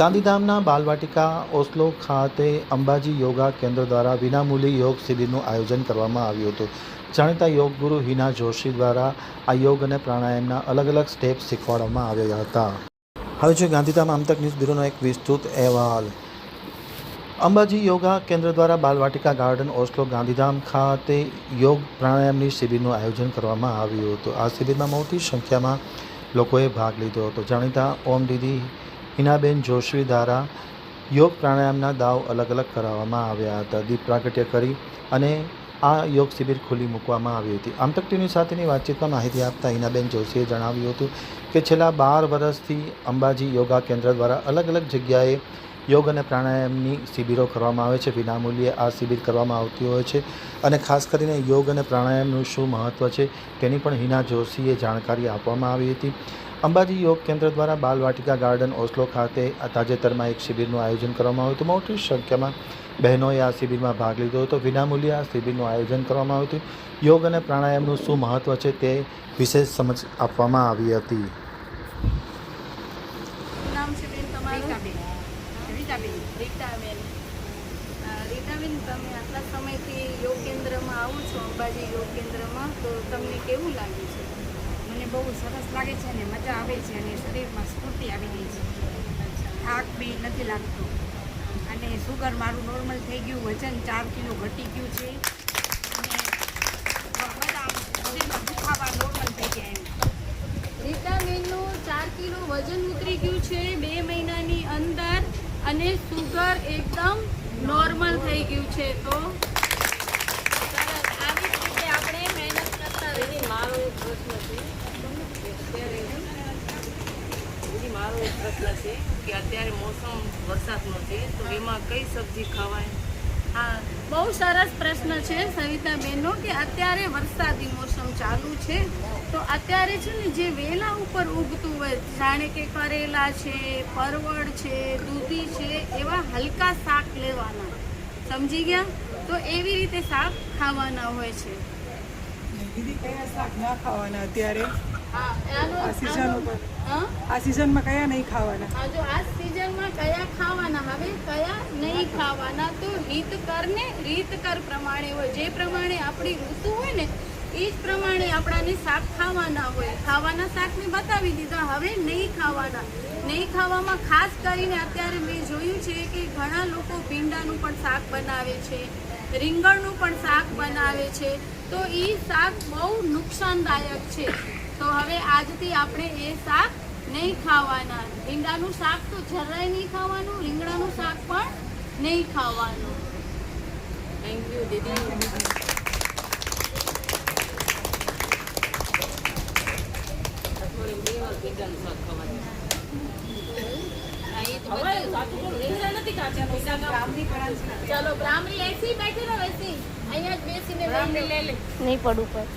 ગાંધીધામના બાલવાટિકા ઓસ્લો ખાતે અંબાજી યોગા કેન્દ્ર દ્વારા વિનામૂલ્યે યોગ શિબિરનું આયોજન કરવામાં આવ્યું હતું। જાણીતા યોગ ગુરુ હિના જોશી દ્વારા આ યોગ અને પ્રાણાયામના અલગ અલગ સ્ટેપ શીખવાડવામાં આવ્યા હતા। હવે છે ગાંધીધામ આમતક ન્યૂઝ બ્યુરોનો એક વિસ્તૃત અહેવાલ। અંબાજી યોગા કેન્દ્ર દ્વારા બાલવાટિકા ગાર્ડન ઓસ્લો ગાંધીધામ ખાતે યોગ પ્રાણાયામની શિબિરનું આયોજન કરવામાં આવ્યું હતું। આ શિબિરમાં મોટી સંખ્યામાં લોકોએ ભાગ લીધો હતો। જાણીતા ઓમ દીદી હિનાબેન જોશી દ્વારા યોગ પ્રાણાયામના દાવ અલગ અલગ કરાવવામાં આવ્યા હતા। દીપ પ્રાગટ્ય કરી અને આ યોગ શિબિર ખુલ્લી મૂકવામાં આવી હતી। આમતક ટીવી સાથેની વાતચીતમાં માહિતી આપતા હિનાબેન જોશીએ જણાવ્યું હતું કે છેલ્લા 12 વર્ષથી અંબાજી યોગા કેન્દ્ર દ્વારા અલગ અલગ જગ્યાએ યોગ અને પ્રાણાયામની શિબિરો કરવામાં આવે છે। વિનામૂલ્યે આ શિબિર કરવામાં આવતી હોય છે અને ખાસ કરીને યોગ અને પ્રાણાયામનું શું મહત્ત્વ છે તેની પણ હિના જોશીએ જાણકારી આપવામાં આવી હતી। અંબાજી યોગ કેન્દ્ર દ્વારા બાલવાટિકા ગાર્ડન ઓસ્લો ખાતે તાજેતરમાં એક શિબિરનું આયોજન કરવામાં આવ્યું હતું। મોટી સંખ્યામાં બહેનોએ આ શિબિરમાં ભાગ લીધો હતો। વિનામૂલ્યે આ શિબિરનું આયોજન કરવામાં આવ્યું હતું। યોગ અને પ્રાણાયામનું શું મહત્ત્વ છે તે વિશેષ સમજ આપવામાં આવી હતી। રીટાબેન, તમે આટલા સમયથી યોગ કેન્દ્રમાં આવો છો, અંબાજી યોગ કેન્દ્રમાં, તો તમને કેવું લાગે છે? મને બહુ સરસ લાગે છે અને મજા આવે છે અને શરીરમાં સ્ફૂર્તિ આવી ગઈ છે। થાક બી નથી લાગતો અને સુગર મારું નોર્મલ થઈ ગયું, વજન 4 કિલો ઘટી ગયું છે અને બધા શરીરમાં દુખાવા નોર્મલ થઈ ગયા એમ। રીટાબેનનું 4 કિલો વજન ઉતરી ગયું છે 2 મહિનાની અંદર અને સુગર એકદમ નોર્મલ થઈ ગયું છે। તો આવી જ રીતે આપણે મહેનત કરતા રહીએ। મારો એક પ્રશ્ન છે કે અત્યારે મોસમ વરસાદનો છે તો એમાં કઈ સબ્જી ખવાય? હા, બહુ સરસ પ્રશ્ન છે સવિતાબેનનો કે અત્યારે વરસાદી મોસમ ચાલુ છે તો અત્યારે છે ને જે વેલા ઉપર ઉગતું હોય, જાણે કે કરેલા છે, પરવળ છે, દૂધી છે, એવા હલકા શાક લેવાના, સમજી ગયા? તો એવી રીતે શાક ખાવાના હોય છે। દીદી, કયા શાક ના ખાવાના અત્યારે આ સિઝન ઉપર? હા, આ સિઝનમાં કયા નહીં ખાવાના? જો આ સિઝનમાં કયા ખાવાના, હવે કયા નહીં ખાવાના, તો હિતકરને રીતકર પ્રમાણે હોય, જે પ્રમાણે આપણી ઋતુ હોય ને એ જ પ્રમાણે આપણાને શાક ખાવાના હોય। ખાવાના શાકને બતાવી દીધા, હવે નહીં ખાવાના। નહીં ખાવામાં ખાસ કરીને અત્યારે મેં જોયું છે કે ઘણા લોકો ભીંડાનું પણ શાક બનાવે છે, રીંગણનું પણ શાક બનાવે છે, તો એ શાક બહુ નુકસાનદાયક છે। તો હવે આજથી આપણે એ શાક નહીં ખાવાના। ભીંડાનું શાક તો જરાય નહીં ખાવાનું, રીંગણાનું શાક પણ નહીં ખાવાનું। થેન્ક યુ દીદી। ચલો બ્રાહ્મણી એસી બેઠી રહો, એસી અહીંયા જ બેસીને નહીં પડવું પર